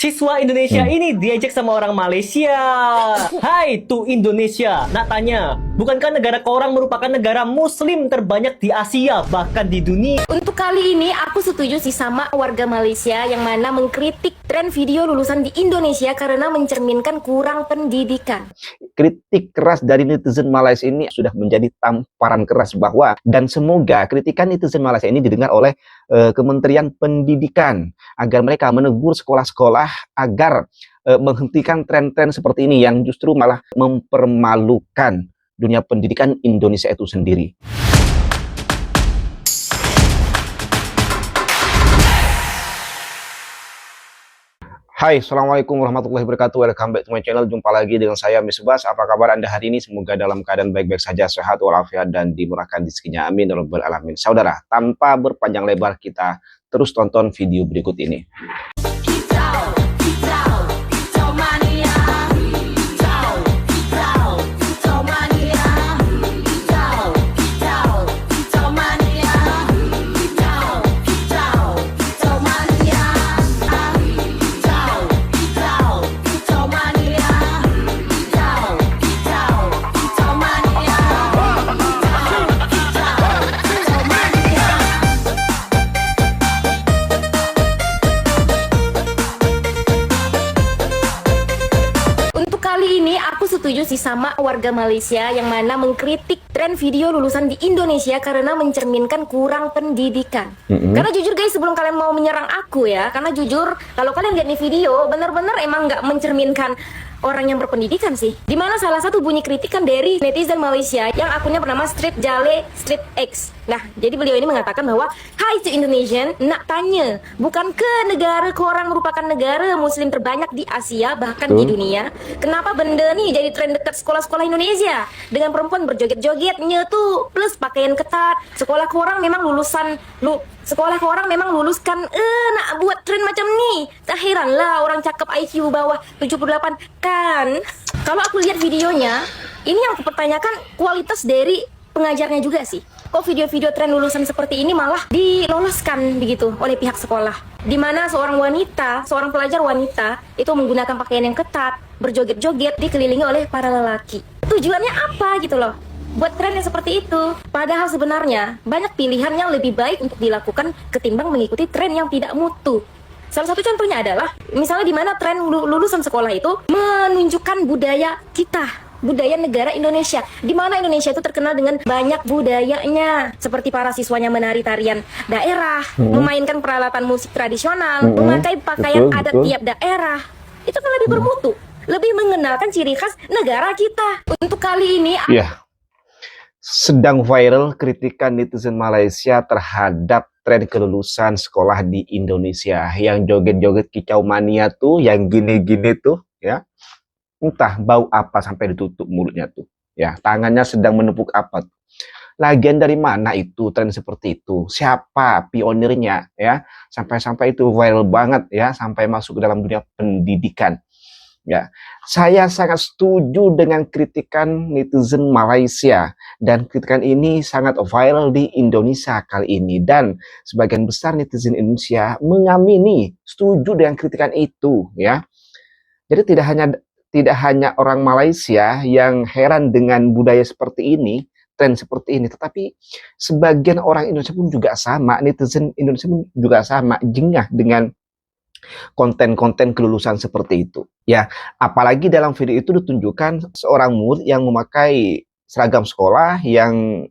Siswa Indonesia ini diajak sama orang Malaysia. Hai, tuh Indonesia. Nak tanya, bukankah negara korang merupakan negara muslim terbanyak di Asia, bahkan di dunia? Untuk kali ini aku setuju sih sama warga Malaysia yang mana mengkritik tren video lulusan di Indonesia karena mencerminkan kurang pendidikan. Kritik keras dari netizen Malaysia ini sudah menjadi tamparan keras bahwa, dan semoga kritikan netizen Malaysia ini didengar oleh Kementerian Pendidikan agar mereka menegur sekolah-sekolah agar menghentikan tren-tren seperti ini yang justru malah mempermalukan dunia pendidikan Indonesia itu sendiri. Hai, Assalamualaikum warahmatullahi wabarakatuh. Welcome back to my channel. Jumpa lagi dengan saya, Misbas. Apa kabar Anda hari ini? Semoga dalam keadaan baik-baik saja, sehat walafiat, dan dimurahkan rezekinya. Amin ya rabbal alamin. Saudara, tanpa berpanjang lebar, kita terus tonton video berikut ini. Kali ini aku setuju sih sama warga Malaysia yang mana mengkritik tren video lulusan di Indonesia karena mencerminkan kurang pendidikan. Karena jujur guys, sebelum kalian mau menyerang aku ya, karena jujur kalau kalian lihat nih video, bener-bener emang nggak mencerminkan orang yang berpendidikan sih. Dimana salah satu bunyi kritikan dari netizen Malaysia yang akunnya bernama Street Jale Street X. Nah, jadi beliau ini mengatakan bahwa, "Hai to Indonesian, nak tanya, bukan ke negara korang merupakan negara muslim terbanyak di Asia bahkan di dunia? Kenapa benda nih jadi tren dekat sekolah-sekolah Indonesia dengan perempuan berjoget-jogetnya tuh plus pakaian ketat? Sekolah korang memang sekolah korang memang luluskan nak buat tren macam nih. Tak heranlah orang cakep IQ bawah 78 kan." Kalau aku lihat videonya, ini yang aku pertanyakan kualitas dari pengajarnya juga sih. Kok video-video tren lulusan seperti ini malah diloloskan begitu oleh pihak sekolah, di mana seorang pelajar wanita itu menggunakan pakaian yang ketat, berjoget-joget dikelilingi oleh para lelaki. Tujuannya apa gitu loh? Buat tren yang seperti itu. Padahal sebenarnya banyak pilihan yang lebih baik untuk dilakukan ketimbang mengikuti tren yang tidak mutu. Salah satu contohnya adalah misalnya di mana tren lulusan sekolah itu menunjukkan budaya kita, budaya negara Indonesia, di mana Indonesia itu terkenal dengan banyak budayanya, seperti para siswanya menari tarian daerah, memainkan peralatan musik tradisional, memakai pakaian adat tiap daerah. Itu kan lebih bermutu, lebih mengenalkan ciri khas negara kita. Untuk kali ini sedang viral kritikan netizen Malaysia terhadap tren kelulusan sekolah di Indonesia. Yang joget-joget kicau mania tuh, yang gini-gini tuh, ya. Entah bau apa sampai ditutup mulutnya tuh. Ya, tangannya sedang menepuk apa tuh. Lagian dari mana itu tren seperti itu? Siapa pionirnya, ya? Sampai-sampai itu viral banget, ya, sampai masuk ke dalam dunia pendidikan. Ya, saya sangat setuju dengan kritikan netizen Malaysia, dan kritikan ini sangat viral di Indonesia kali ini, dan sebagian besar netizen Indonesia mengamini, setuju dengan kritikan itu, ya. Jadi tidak hanya orang Malaysia yang heran dengan budaya seperti ini, tren seperti ini, tetapi sebagian orang Indonesia pun juga sama, netizen Indonesia pun juga sama, jengah dengan konten-konten kelulusan seperti itu. Ya, apalagi dalam video itu ditunjukkan seorang murid yang memakai seragam sekolah yang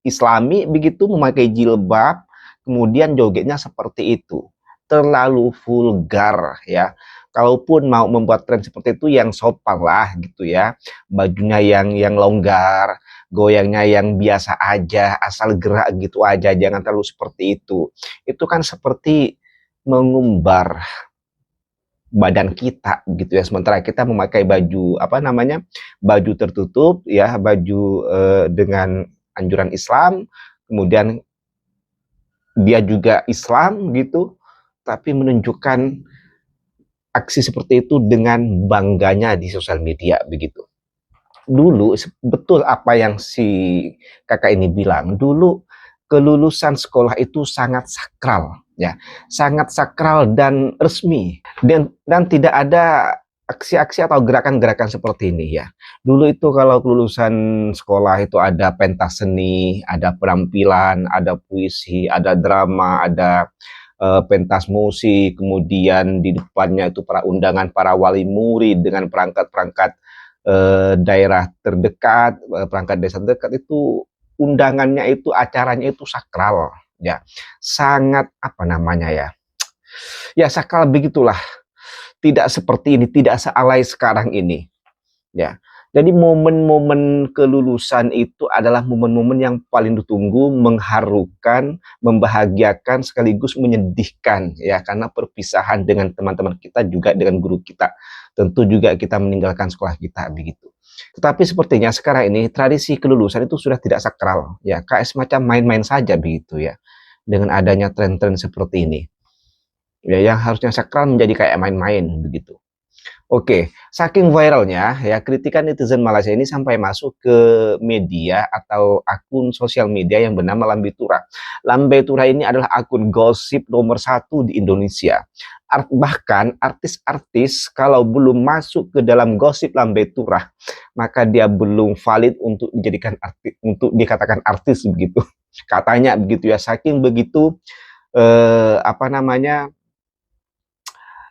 Islami begitu, memakai jilbab, kemudian jogetnya seperti itu. Terlalu vulgar ya. Kalaupun mau membuat tren seperti itu yang sopan lah gitu ya. Bajunya yang longgar, goyangnya yang biasa aja, asal gerak gitu aja, jangan terlalu seperti itu. Itu kan seperti mengumbar badan kita gitu ya, sementara kita memakai baju baju tertutup ya, baju dengan anjuran Islam, kemudian dia juga Islam gitu, tapi menunjukkan aksi seperti itu dengan bangganya di sosial media begitu. Dulu betul apa yang si kakak ini bilang, dulu kelulusan sekolah itu sangat sakral. ya, sangat sakral dan resmi, dan tidak ada aksi-aksi atau gerakan-gerakan seperti ini ya. Dulu itu kalau kelulusan sekolah itu ada pentas seni, ada penampilan, ada puisi, ada drama, ada pentas musik, kemudian di depannya itu para undangan para wali murid dengan perangkat-perangkat daerah terdekat, perangkat desa terdekat, itu undangannya itu, acaranya itu sakral ya, sangat apa namanya ya, ya sakral begitulah, tidak seperti ini, tidak sealai sekarang ini ya. Jadi momen-momen kelulusan itu adalah momen-momen yang paling ditunggu, mengharukan, membahagiakan, sekaligus menyedihkan ya, karena perpisahan dengan teman-teman kita, juga dengan guru kita. Tentu juga kita meninggalkan sekolah kita begitu. Tetapi sepertinya sekarang ini tradisi kelulusan itu sudah tidak sakral ya, kayak semacam main-main saja begitu ya. Dengan adanya tren-tren seperti ini. Ya, yang harusnya sakral menjadi kayak main-main begitu. Oke, saking viralnya ya, kritikan netizen Malaysia ini sampai masuk ke media atau akun sosial media yang bernama Lambe Tura. Lambe Tura ini adalah akun gosip nomor 1 di Indonesia. Bahkan artis-artis kalau belum masuk ke dalam gosip Lambe Tura, maka dia belum valid untuk dijadikan artis, untuk dikatakan artis begitu. Katanya begitu ya, saking begitu apa namanya,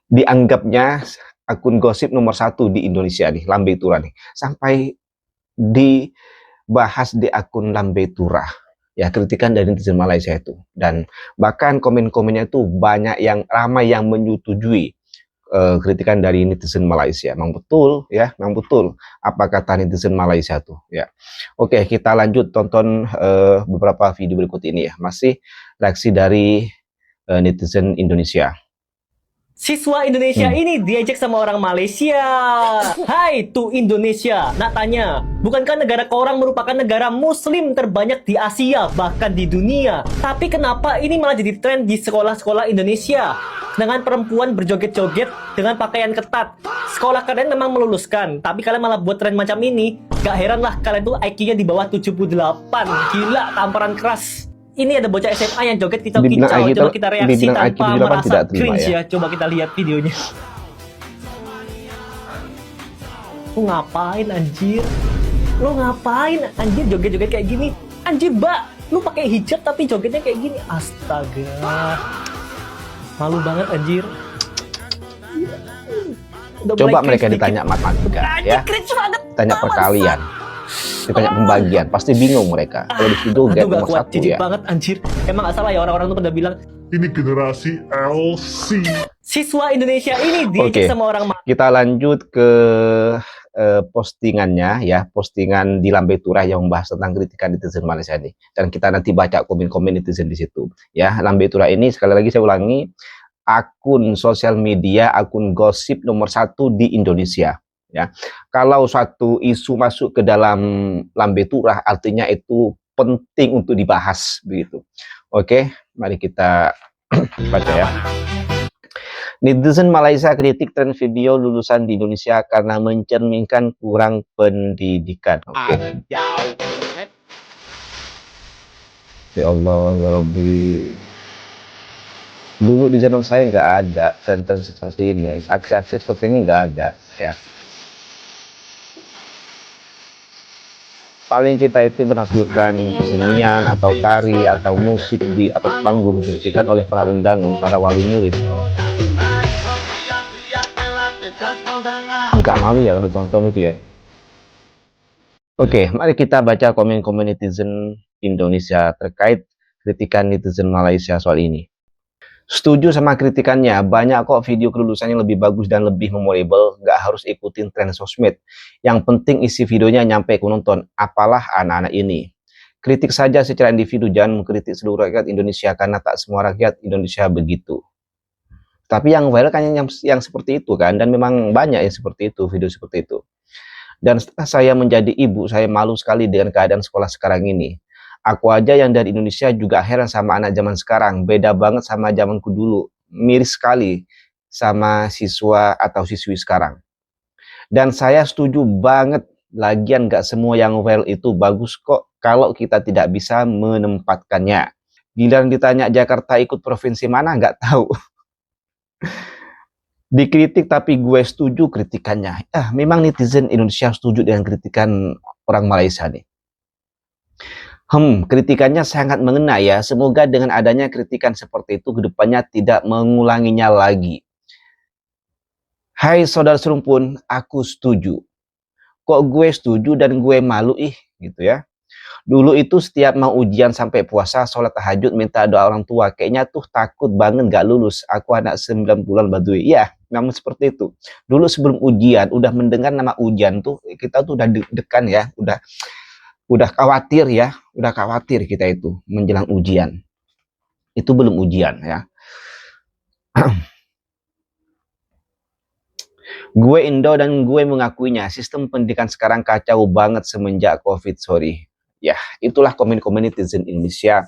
dianggapnya akun gosip nomor 1 di Indonesia nih, Lambe Tura nih, sampai dibahas di akun Lambe Tura ya, kritikan dari netizen Malaysia itu, dan bahkan komen-komennya itu banyak yang ramai yang menyetujui kritikan dari netizen Malaysia. Memang betul ya, memang betul apa kata netizen Malaysia tuh ya. Oke, kita lanjut tonton beberapa video berikut ini ya, masih reaksi dari netizen Indonesia. Siswa Indonesia ini diajak sama orang Malaysia. Hai, tuh Indonesia. Nak tanya, bukankah negara korang merupakan negara muslim terbanyak di Asia, bahkan di dunia? Tapi kenapa ini malah jadi tren di sekolah-sekolah Indonesia? Dengan perempuan berjoget-joget dengan pakaian ketat. Sekolah kalian memang meluluskan, tapi kalian malah buat tren macam ini. Gak heran lah kalian tuh IQ-nya di bawah 78. Gila, tamparan keras. Ini ada bocah SMA yang joget kicau-kicau. Coba kita reaksi tanpa merasa cringe ya. Coba kita lihat videonya. Lu ngapain anjir? Lu ngapain anjir joget-joget kayak gini? Anjir, Mbak, lu pakai hijab tapi jogetnya kayak gini. Astaga. Malu banget anjir. Coba mereka ditanya matematika ya. Ditanya perkalian. Ditanya pembagian, pasti bingung mereka. Kalau disuruh joget nomor 1 ya. Banget anjir. Emang gak salah ya orang-orang tuh pada bilang ini generasi LC. siswa Indonesia ini diajak sama orang. Kita lanjut ke postingannya ya, postingan di Lambe Tura yang membahas tentang kritikan netizen Malaysia ini. Dan kita nanti baca komen-komen netizen di situ. Ya, Lambe Tura ini sekali lagi saya ulangi, akun sosial media, akun gosip nomor 1 di Indonesia. Ya, kalau suatu isu masuk ke dalam Lambe Tura, artinya itu penting untuk dibahas begitu. Oke, mari kita baca ya. Netizen Malaysia kritik tren video lulusan di Indonesia karena mencerminkan kurang pendidikan. Oke. Ya Allah, ya Rabbi. Dulu di zaman saya nggak ada tren-tren seperti ini, aksi-aksi seperti ini nggak ada ya. Paling kita itu menampilkan kesenian atau tari atau musik di atas panggung disaksikan oleh para undangan, para wali murid. Enggak malu ya kalau tonton itu ya. Oke, mari kita baca komen-komen netizen Indonesia terkait kritikan netizen Malaysia soal ini. Setuju sama kritikannya, banyak kok video kelulusan yang lebih bagus dan lebih memorable, nggak harus ikutin tren sosmed. Yang penting isi videonya nyampe ke penonton, apalah anak-anak ini. Kritik saja secara individu, jangan mengkritik seluruh rakyat Indonesia, karena tak semua rakyat Indonesia begitu. Tapi yang viral kan yang seperti itu kan, dan memang banyak yang seperti itu, video seperti itu. Dan setelah saya menjadi ibu, saya malu sekali dengan keadaan sekolah sekarang ini. Aku aja yang dari Indonesia juga heran sama anak zaman sekarang, beda banget sama zamanku dulu, miris sekali sama siswa atau siswi sekarang. Dan saya setuju banget, lagian gak semua yang viral itu bagus kok kalau kita tidak bisa menempatkannya. Giliran ditanya Jakarta ikut provinsi mana, nggak tahu. Dikritik tapi gue setuju kritikannya. Memang netizen Indonesia setuju dengan kritikan orang Malaysia nih. Kritikannya sangat mengena ya. Semoga dengan adanya kritikan seperti itu kedepannya tidak mengulanginya lagi. Hai saudara serumpun, aku setuju. Kok gue setuju dan gue malu gitu ya. Dulu itu setiap mau ujian sampai puasa, sholat tahajud, minta doa orang tua. Kayaknya tuh takut banget gak lulus. Aku anak 9 bulan Baduy. Ya, namun seperti itu. Dulu sebelum ujian, udah mendengar nama ujian tuh, kita tuh udah deg-degan ya. Udah khawatir ya. Udah khawatir kita itu menjelang ujian. Itu belum ujian ya. Gue Indo dan gue mengakuinya. Sistem pendidikan sekarang kacau banget semenjak COVID, sorry. Ya, itulah komen-komen netizen Indonesia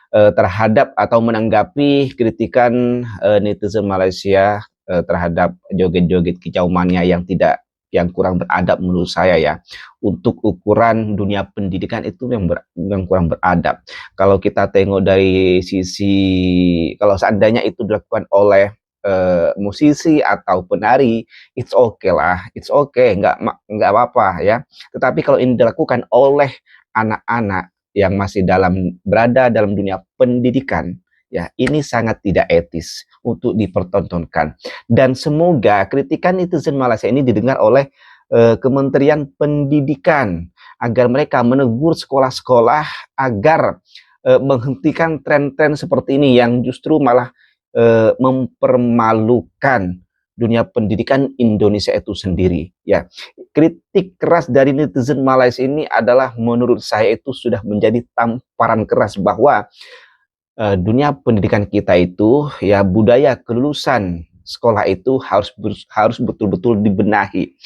terhadap atau menanggapi kritikan netizen Malaysia terhadap joget-joget kicau mania yang kurang beradab menurut saya ya. Untuk ukuran dunia pendidikan itu yang kurang beradab. Kalau kita tengok dari sisi, kalau seandainya itu dilakukan oleh musisi atau penari, it's okay lah, it's okay, nggak apa-apa ya. Tetapi kalau ini dilakukan oleh anak-anak yang masih berada dalam dunia pendidikan, ya ini sangat tidak etis untuk dipertontonkan. Dan semoga kritikan netizen Malaysia ini didengar oleh Kementerian Pendidikan agar mereka menegur sekolah-sekolah agar menghentikan tren-tren seperti ini yang justru malah mempermalukan dunia pendidikan Indonesia itu sendiri ya. Kritik keras dari netizen Malaysia ini adalah menurut saya itu sudah menjadi tamparan keras bahwa dunia pendidikan kita itu ya, budaya kelulusan sekolah itu harus betul-betul dibenahi.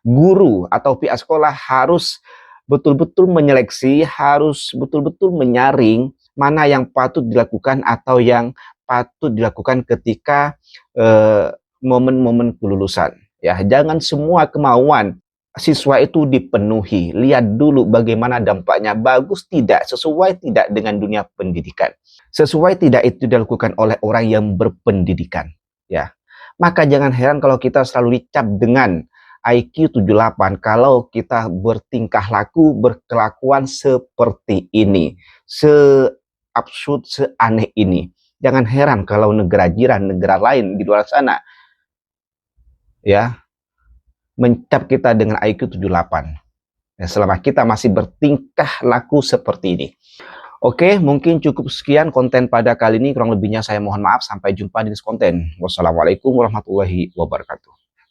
Guru atau pihak sekolah harus betul-betul menyeleksi, harus betul-betul menyaring mana yang patut dilakukan atau yang patut dilakukan ketika momen-momen kelulusan. Ya, jangan semua kemauan siswa itu dipenuhi. Lihat dulu bagaimana dampaknya, bagus tidak, sesuai tidak dengan dunia pendidikan. Sesuai tidak itu dilakukan oleh orang yang berpendidikan. Ya, maka jangan heran kalau kita selalu dicap dengan IQ 78 kalau kita bertingkah laku, berkelakuan seperti ini, seabsurd, seaneh ini. Jangan heran kalau negara jiran, negara lain di luar sana ya mencap kita dengan IQ 78 ya, selama kita masih bertingkah laku seperti ini. Oke, mungkin cukup sekian konten pada kali ini. Kurang lebihnya saya mohon maaf. Sampai jumpa di next konten. Wassalamualaikum warahmatullahi wabarakatuh.